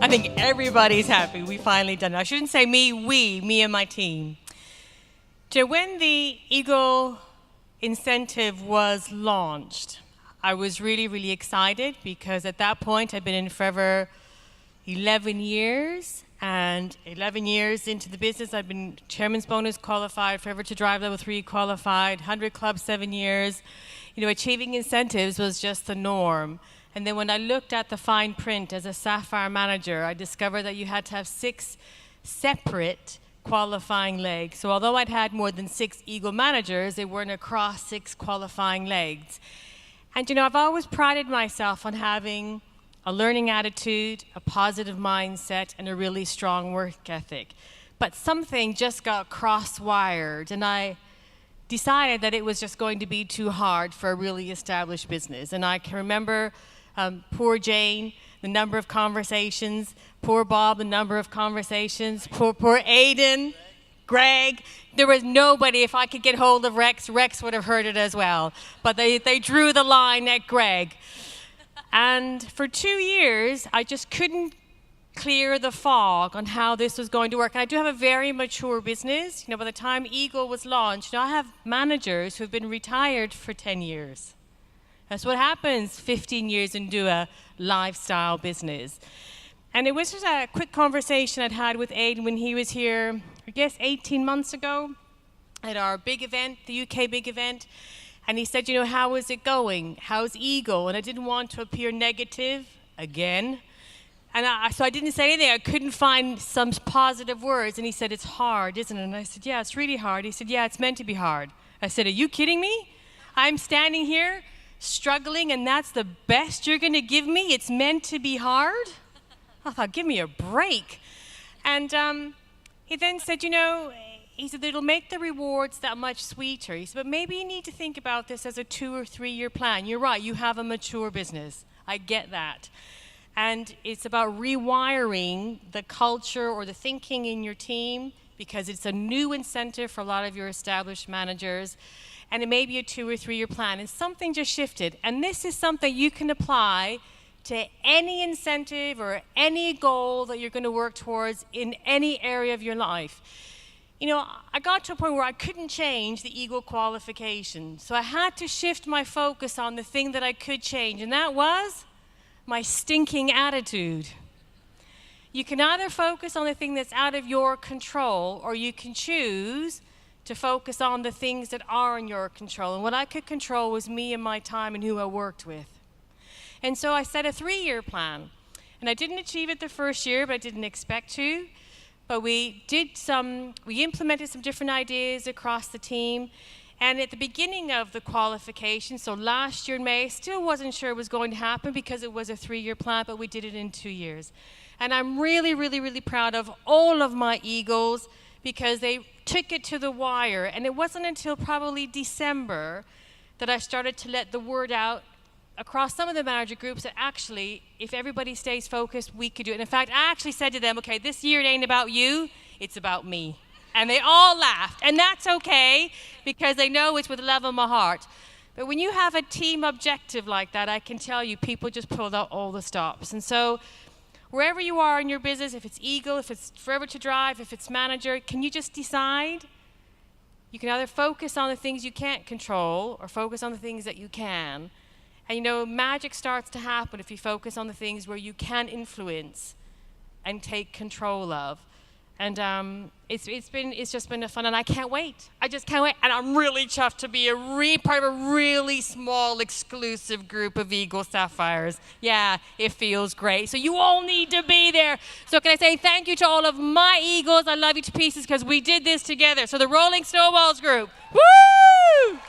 I think everybody's happy. We finally done it. I shouldn't say me, me and my team. So when the Eagle incentive was launched, I was really, really excited because at that point I'd been in forever 11 years. And 11 years into the business, I'd been Chairman's Bonus qualified, Forever to Drive Level 3 qualified, 100 Club 7 years. Achieving incentives was just the norm. And then when I looked at the fine print as a Sapphire manager, I discovered that you had to have 6 separate qualifying legs. So although I'd had more than 6 Eagle managers, they weren't across 6 qualifying legs. And I've always prided myself on having a learning attitude, a positive mindset, and a really strong work ethic. But something just got cross-wired, and I decided that it was just going to be too hard for a really established business. And I can remember poor Jane, the number of conversations, poor Bob, the number of conversations, poor Aiden, Greg. There was nobody. If I could get hold of Rex would have heard it as well. But they drew the line at Greg. And for 2 years, I just couldn't clear the fog on how this was going to work. And I do have a very mature business. By the time Eagle was launched, I have managers who have been retired for 10 years. That's what happens 15 years into a lifestyle business. And it was just a quick conversation I'd had with Aiden when he was here, I guess 18 months ago at our big event, the UK big event. And he said, how is it going? How's Eagle? And I didn't want to appear negative again. And so I didn't say anything. I couldn't find some positive words. And he said, it's hard, isn't it? And I said, yeah, it's really hard. He said, yeah, it's meant to be hard. I said, are you kidding me? I'm standing here struggling, and that's the best you're going to give me? It's meant to be hard? I thought, give me a break. And he then said, he said, it'll make the rewards that much sweeter. He said, but maybe you need to think about this as a 2 or 3 year plan. You're right, you have a mature business. I get that. And it's about rewiring the culture or the thinking in your team because it's a new incentive for a lot of your established managers. And it may be a 2 or 3 year plan. And something just shifted. And this is something you can apply to any incentive or any goal that you're going to work towards in any area of your life. I got to a point where I couldn't change the Eagle qualification. So I had to shift my focus on the thing that I could change, and that was my stinking attitude. You can either focus on the thing that's out of your control, or you can choose to focus on the things that are in your control. And what I could control was me and my time and who I worked with. And so I set a 3-year plan. And I didn't achieve it the first year, but I didn't expect to. But we implemented some different ideas across the team. And at the beginning of the qualification, so last year in May, still wasn't sure it was going to happen because it was a 3-year plan, but we did it in 2 years. And I'm really, really, really proud of all of my Eagles because they took it to the wire. And it wasn't until probably December that I started to let the word out across some of the manager groups that actually, if everybody stays focused, we could do it. And in fact, I actually said to them, okay, this year it ain't about you, it's about me. And they all laughed. And that's okay, because they know it's with love in my heart. But when you have a team objective like that, I can tell you, people just pulled out all the stops. And so wherever you are in your business, if it's Eagle, if it's Forever to Drive, if it's manager, can you just decide? You can either focus on the things you can't control or focus on the things that you can. And magic starts to happen if you focus on the things where you can influence and take control of. And it's just been a fun, and I can't wait. I just can't wait. And I'm really chuffed to be part of a really small, exclusive group of Eagle Sapphires. Yeah, it feels great. So you all need to be there. So can I say thank you to all of my Eagles? I love you to pieces because we did this together. So the Rolling Snowballs group. Woo!